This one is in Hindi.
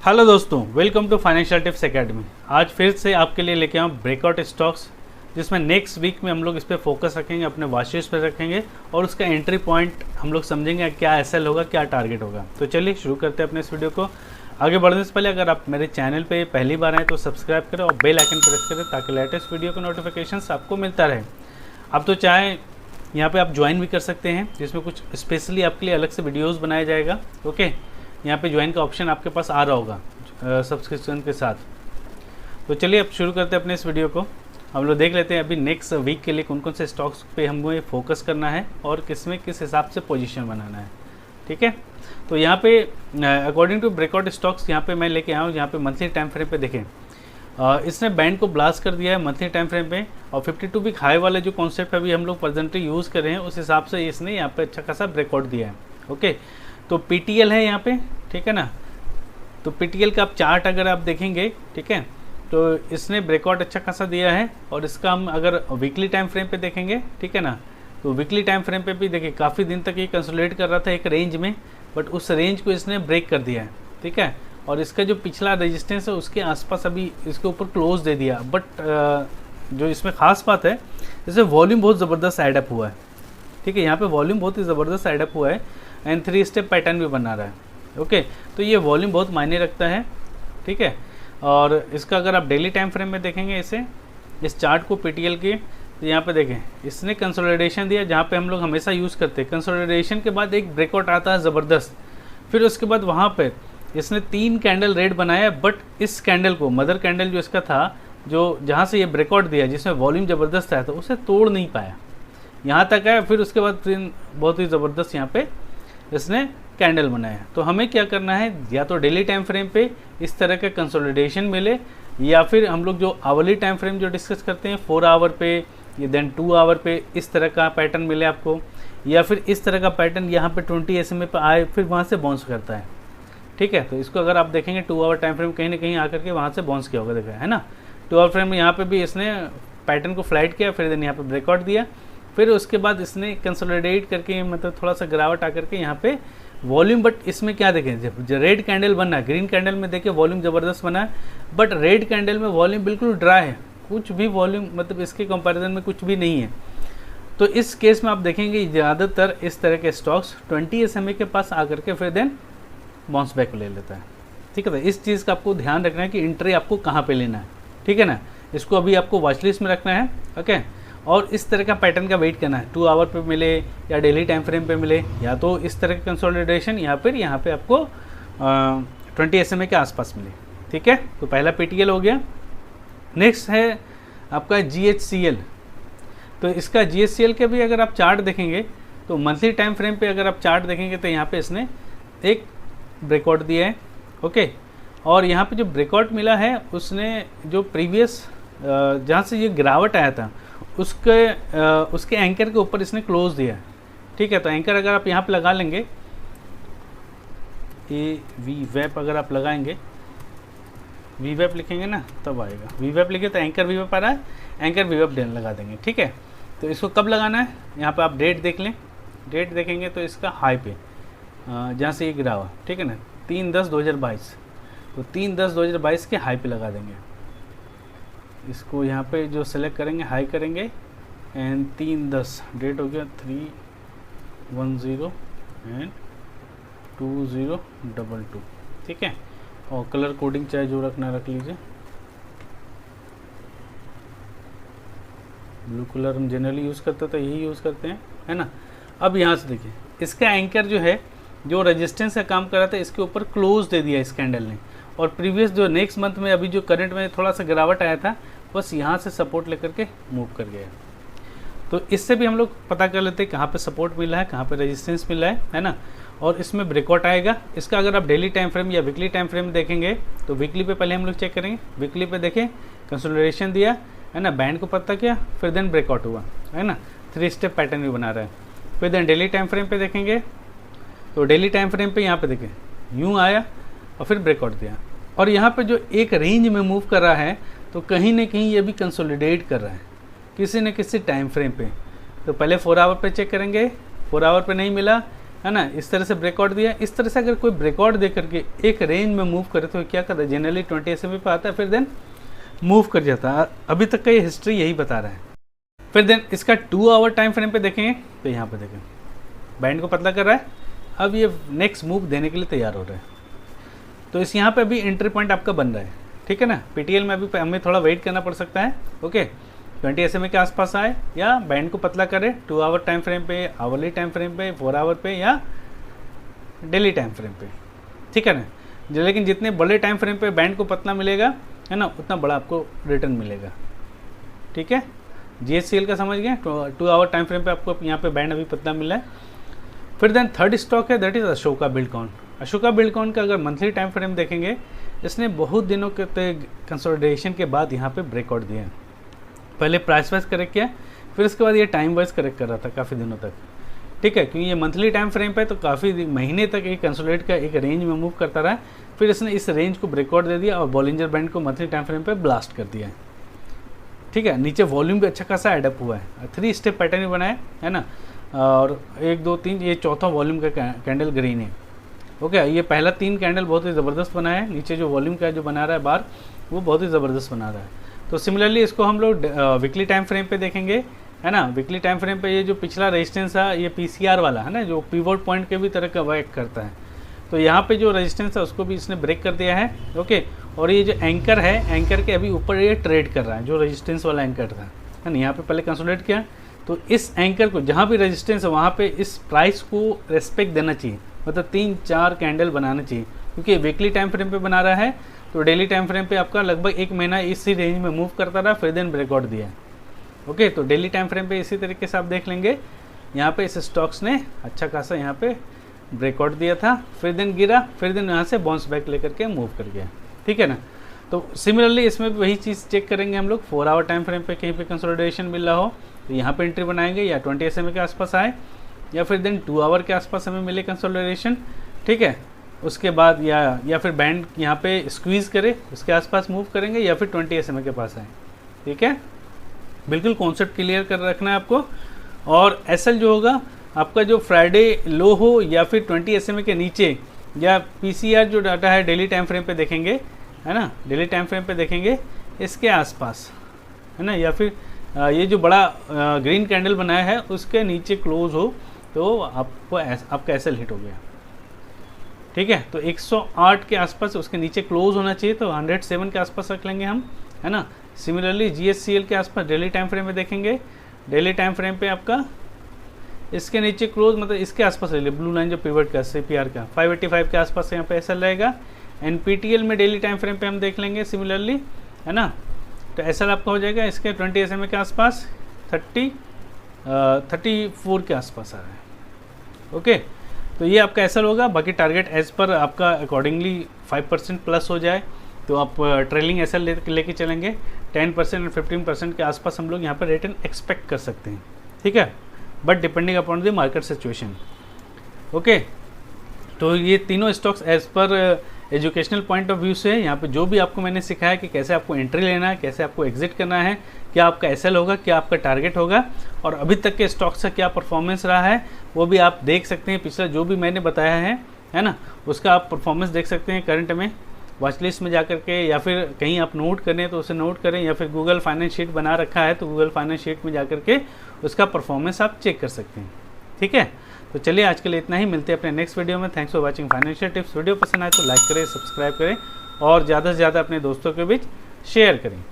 हेलो दोस्तों, welcome to financial tips academy. आज फिर से आपके लिए लेके आऊँ ब्रेकआउट स्टॉक्स, जिसमें नेक्स्ट वीक में हम लोग इस पर फोकस रखेंगे, अपने वॉचेस पर रखेंगे और उसका एंट्री पॉइंट हम लोग समझेंगे क्या एसएल होगा, क्या टारगेट होगा। तो चलिए शुरू करते हैं अपने इस वीडियो को। आगे बढ़ने से पहले अगर आप मेरे चैनल पे पहली बार आएँ तो सब्सक्राइब करें और बेल आइकन प्रेस करें ताकि लेटेस्ट वीडियो का नोटिफिकेशन आपको मिलता रहे। आप तो चाहें यहाँ पे आप ज्वाइन भी कर सकते हैं, जिसमें कुछ स्पेशली आपके लिए अलग से वीडियोस बनाया जाएगा। ओके, यहाँ पे ज्वाइन का ऑप्शन आपके पास आ रहा होगा सब्सक्रिप्शन के साथ। तो चलिए अब शुरू करते हैं अपने इस वीडियो को। हम लोग देख लेते हैं अभी नेक्स्ट वीक के लिए कौन कौन से स्टॉक्स पे हमें फोकस करना है और किसमें किस हिसाब से पोजीशन बनाना है। ठीक है, तो यहाँ पे अकॉर्डिंग टू ब्रेकआउट स्टॉक्स यहाँ पे मैं लेके आया हूँ। यहाँ पे मंथली टाइम फ्रेम पे देखें, इसने बैंड को ब्लास्ट कर दिया है मंथली टाइम फ्रेम पे, और 52 वीक हाई वाला जो कॉन्सेप्ट अभी हम लोग प्रेजेंटली यूज़ कर रहे हैं उस हिसाब से इसने यहाँ पे अच्छा खासा ब्रेकआउट दिया है। ओके, तो पीटीएल है यहाँ पे, ठीक है ना। तो पीटीएल का आप चार्ट अगर आप देखेंगे, ठीक है, तो इसने ब्रेकआउट अच्छा खासा दिया है। और इसका हम अगर वीकली टाइम फ्रेम पे देखेंगे, ठीक है ना, तो वीकली टाइम फ्रेम पे भी देखिए काफ़ी दिन तक ये कंसोलिडेट कर रहा था एक रेंज में, बट उस रेंज को इसने ब्रेक कर दिया है। ठीक है, और इसका जो पिछला रेजिस्टेंस है उसके आसपास अभी इसके ऊपर क्लोज दे दिया। बट जो इसमें ख़ास बात है, इसमें वॉल्यूम बहुत ज़बरदस्त एडअप हुआ है। ठीक है, यहाँ पे वॉल्यूम बहुत ही ज़बरदस्त एडअप हुआ है एंड 3 स्टेप पैटर्न भी बना रहा है। ओके, तो ये वॉल्यूम बहुत मायने रखता है। ठीक है, और इसका अगर आप डेली टाइम फ्रेम में देखेंगे इस चार्ट को पीटीएल के, तो यहाँ पे देखें इसने कंसोलिडेशन दिया, जहाँ पे हम लोग हमेशा यूज़ करते हैं। कंसोलिडेशन के बाद एक ब्रेकआउट आता है ज़बरदस्त, फिर उसके बाद वहाँ पर इसने 3 कैंडल रेड बनाया। बट इस कैंडल को, मदर कैंडल जो इसका था, जो जहाँ से ये ब्रेकआउट दिया जिसमें वॉल्यूम ज़बरदस्त आया था, उसे तोड़ नहीं पाया, यहाँ तक आया। फिर उसके बाद फिर बहुत ही ज़बरदस्त यहाँ पे इसने कैंडल बनाया। तो हमें क्या करना है, या तो डेली टाइम फ्रेम पे इस तरह का कंसोलिडेशन मिले, या फिर हम लोग जो आवरली टाइम फ्रेम जो डिस्कस करते हैं 4 आवर पे या देन 2 आवर पे इस तरह का पैटर्न मिले आपको, या फिर इस तरह का पैटर्न यहाँ पे 20 SMA पे आए फिर वहाँ से बाउंस करता है। ठीक है, तो इसको अगर आप देखेंगे 2 आवर टाइम फ्रेम कहीं ना कहीं आकर के वहाँ से बाउंस किया होगा, देखा है ना। 2 आवर फ्रेम में यहाँ पे भी इसने पैटर्न को फ्लाइट किया, फिर देन यहाँ पे ब्रेकआउट दिया, फिर उसके बाद इसने कंसोलिडेट करके मतलब थोड़ा सा गिरावट आकर के यहाँ पे वॉल्यूम। बट इसमें क्या देखें, जब रेड कैंडल बना, ग्रीन कैंडल में देखिए वॉल्यूम ज़बरदस्त बना है, बट रेड कैंडल में वॉल्यूम बिल्कुल ड्राई है, कुछ भी वॉल्यूम मतलब इसके कंपैरिजन में कुछ भी नहीं है। तो इस केस में आप देखेंगे ज़्यादातर इस तरह के स्टॉक्स 20 SMA के पास आकर के फिर देन बाउंस बैक ले लेता है। ठीक है, तो इस चीज़ का आपको ध्यान रखना है कि एंट्री आपको कहाँ पे लेना है। ठीक है ना, इसको अभी आपको वॉच लिस्ट में रखना है। ओके, और इस तरह का पैटर्न का वेट करना है, 2 आवर पे मिले या डेली टाइम फ्रेम पे मिले, या तो इस तरह का कंसोलिडेशन या फिर यहाँ पे आपको 20 SMA के आसपास मिले। ठीक है, तो पहला पीटीएल हो गया। नेक्स्ट है आपका GHCL। तो इसका GHCL के भी अगर आप चार्ट देखेंगे तो मंथली टाइम फ्रेम पे अगर आप चार्ट देखेंगे तो यहाँ पे इसने एक ब्रेकआउट दिया है। ओके, और यहाँ पे जो ब्रेकआउट मिला है उसने जो प्रीवियस जहाँ से ये गिरावट आया था उसके एंकर के ऊपर इसने क्लोज दिया है। ठीक है, तो एंकर अगर आप यहाँ पे लगा लेंगे, VWAP अगर आप लगाएंगे, VWAP लिखेंगे ना तब आएगा, VWAP लिखे तो एंकर VWAP आ रहा है, एंकर VWAP लगा देंगे। ठीक है, तो इसको कब लगाना है, यहाँ पे आप डेट देख लें, डेट देखेंगे तो इसका हाई पे जहाँ से ये गिरा हुआ, ठीक है ना, 3/10/2022, तो 3/10/2022 के हाई पे लगा देंगे। इसको यहाँ पे जो सेलेक्ट करेंगे हाई करेंगे एंड 3/10 डेट हो गया 3/10 एंड 2022। ठीक है, और कलर कोडिंग चाहे जो रखना रख लीजिए, ब्लू कलर हम जनरली यूज़ करते तो यही यूज़ करते हैं, है ना। अब यहाँ से देखिए इसका एंकर जो है, जो रेजिस्टेंस का काम कर रहा था, इसके ऊपर क्लोज दे दिया इस कैंडल ने। और प्रीवियस जो नेक्स्ट मंथ में अभी जो करंट में थोड़ा सा गिरावट आया था, बस यहाँ से सपोर्ट लेकर के मूव कर गया। तो इससे भी हम लोग पता कर लेते हैं कहाँ पे सपोर्ट मिला है, कहाँ पे रेजिस्टेंस मिला है ना। और इसमें ब्रेकआउट आएगा। इसका अगर आप डेली टाइम फ्रेम या वीकली टाइम फ्रेम देखेंगे तो वीकली पे पहले हम लोग चेक करेंगे। वीकली पे देखें कंसोलिडेशन दिया है ना, बैंड को पता किया, फिर देन ब्रेकआउट हुआ है ना, 3 स्टेप पैटर्न भी बना रहा है। फिर देन डेली टाइम फ्रेम पे देखेंगे तो डेली टाइम फ्रेम पे यहाँ पे देखें यूँ आया और फिर ब्रेकआउट दिया, और यहाँ पे जो एक रेंज में मूव कर रहा है, तो कहीं ना कहीं ये भी कंसोलिडेट कर रहा है किसी न किसी टाइम फ्रेम पे। तो पहले 4 आवर पे चेक करेंगे, 4 आवर पे नहीं मिला, है ना, इस तरह से ब्रेकआउट दिया। इस तरह से अगर कोई ब्रेकआउट दे करके एक रेंज में मूव करे तो क्या करता है, जनरली 20 SMA पे आता है, फिर देन मूव कर जाता है। अभी तक का ये हिस्ट्री यही बता रहा है। फिर देन इसका 2 आवर टाइम फ्रेम पे देखेंगे तो यहाँ पे देखें बैंड को पतला कर रहा है, अब ये नेक्स्ट मूव देने के लिए तैयार हो रहा है। तो इस यहाँ पे अभी एंट्री पॉइंट आपका बन रहा है, ठीक है ना। PTL में अभी हमें थोड़ा वेट करना पड़ सकता है, ओके। 20 SMA के आसपास आए या बैंड को पतला करे 2 आवर टाइम फ्रेम पे, आवरली टाइम फ्रेम पे, 4 आवर पे या डेली टाइम फ्रेम पे, ठीक है ना। लेकिन जितने बड़े टाइम फ्रेम पे बैंड को पतला मिलेगा, है ना, उतना बड़ा आपको रिटर्न मिलेगा, ठीक है। GSCL का समझ गए, 2 आवर टाइम फ्रेम पे आपको यहाँ पे बैंड अभी पतला मिला है। फिर देन थर्ड स्टॉक है, that is Ashoka Buildcon. Ashoka Buildcon का अगर मंथली टाइम फ्रेम देखेंगे, इसने बहुत दिनों के कंसोलिडेशन के बाद यहाँ पे ब्रेकआउट दिया है। पहले प्राइस वाइज करेक्ट किया, फिर उसके बाद ये टाइम वाइज करेक्ट कर रहा था काफ़ी दिनों तक, ठीक है। क्योंकि ये मंथली टाइम फ्रेम पे तो काफ़ी महीने तक एक कंसोलिडेट का एक रेंज में मूव करता रहा, फिर इसने इस रेंज को ब्रेकआउट दे दिया और बॉलिंजर बैंड को मंथली टाइम फ्रेम पे ब्लास्ट कर दिया है, ठीक है। नीचे वॉल्यूम भी अच्छा खासा एडअप हुआ है, 3 स्टेप पैटर्न ही बनाया है ना, और 1 2 3 ये चौथा वॉल्यूम का कैंडल ग्रीन है, ओके। ये पहला 3 कैंडल बहुत ही ज़बरदस्त बना है, नीचे जो वॉल्यूम का जो बना रहा है बार वो बहुत ही ज़बरदस्त बना रहा है। तो सिमिलरली इसको हम लोग वीकली टाइम फ्रेम पे देखेंगे, है ना। वीकली टाइम फ्रेम पे ये जो पिछला रेजिस्टेंस है ये PCR वाला है ना, जो पिवोट पॉइंट के भी तरह का वर्क करता है। तो यहाँ पे जो रेजिस्टेंस है उसको भी इसने ब्रेक कर दिया है, ओके। और ये जो एंकर है, एंकर के अभी ऊपर ये ट्रेड कर रहा है, जो रेजिस्टेंस वाला एंकर था, है ना। यहाँ पे पहले कंसोलिडेट किया, तो इस एंकर को जहाँ भी रेजिस्टेंस है वहाँ पे इस प्राइस को रेस्पेक्ट देना चाहिए, मतलब 3-4 कैंडल बनाना चाहिए, क्योंकि वीकली टाइम फ्रेम पे बना रहा है। तो डेली टाइम फ्रेम पे आपका लगभग 1 महीना इसी रेंज में मूव करता रहा, फिर देन ब्रेकआउट दिया, ओके। तो डेली टाइम फ्रेम पे इसी तरीके से आप देख लेंगे, यहाँ पे इस स्टॉक्स ने अच्छा खासा यहाँ पे ब्रेकआउट दिया था, फिर दिन गिरा, फिर दिन यहाँ से बाउंस बैक लेकर के मूव कर गया, ठीक है ना। तो सिमिलरली इसमें भी वही चीज़ चेक करेंगे हम लोग, 4 आवर टाइम फ्रेम पे कहीं पे कंसोलिडेशन मिल रहा हो तो यहाँ पे एंट्री बनाएंगे, या 20 SMA के आसपास आए, या फिर दिन 2 आवर के आसपास हमें मिले कंसोलिडेशन, ठीक है। उसके बाद या फिर बैंड यहाँ पे स्क्वीज़ करे, उसके आसपास मूव करेंगे, या फिर 20 SMA के पास आए, ठीक है। बिल्कुल कॉन्सेप्ट क्लियर कर रखना है आपको। और SL जो होगा आपका, जो फ्राइडे लो हो या फिर 20 SMA के नीचे, या PCR जो डाटा है डेली टाइम फ्रेम पे देखेंगे, है ना, डेली टाइम फ्रेम पे देखेंगे इसके आसपास, है ना, या फिर ये जो बड़ा ग्रीन कैंडल बनाया है उसके नीचे क्लोज हो तो आपको आपका SL हिट हो गया, ठीक है। तो 108 के आसपास उसके नीचे क्लोज होना चाहिए, तो 107 के आसपास रख लेंगे हम, है ना। सिमिलरली GSCL के आसपास डेली टाइम फ्रेम में देखेंगे, डेली टाइम फ्रेम पे आपका इसके नीचे क्लोज, मतलब इसके आसपास ले ब्लू लाइन जो पिवट का CPR का 585 के आसपास यहाँ पे SL रहेगा। NPTL में डेली टाइम फ्रेम पे हम देख लेंगे सिमिलरली, है ना। तो SL आपका हो जाएगा इसके 20 SMA के आसपास 34 के आसपास आ रहा है, ओके। तो ये आपका SL होगा। बाकी टारगेट एज पर आपका अकॉर्डिंगली 5% प्लस हो जाए तो आप ट्रेलिंग SL लेके चलेंगे, 10% और 15% के आसपास हम लोग यहाँ पर रिटर्न एक्सपेक्ट कर सकते हैं, ठीक है, but depending upon the market situation, okay. तो ये तीनों stocks as per educational point of view से यहाँ पे जो भी आपको मैंने सिखाया कि कैसे आपको एंट्री लेना है, कैसे आपको एग्जिट करना है, क्या आपका SL होगा, क्या आपका टारगेट होगा, और अभी तक के स्टॉक्स का क्या परफॉर्मेंस रहा है वो भी आप देख सकते हैं। पिछला जो भी मैंने बताया है ना, उसका आप परफॉर्मेंस देख सकते हैं करंट में, वॉच लिस्ट में जाकर के, या फिर कहीं आप नोट करें तो उसे नोट करें, या फिर गूगल फाइनेंस शीट बना रखा है तो गूगल फाइनेंस शीट में जाकर के उसका परफॉर्मेंस आप चेक कर सकते हैं, ठीक है। तो चलिए आज के लिए इतना ही, मिलते हैं अपने नेक्स्ट वीडियो में। Thanks for watching financial tips. Video पसंद आए तो लाइक करें, सब्सक्राइब करें और ज़्यादा से ज़्यादा अपने दोस्तों के बीच शेयर करें।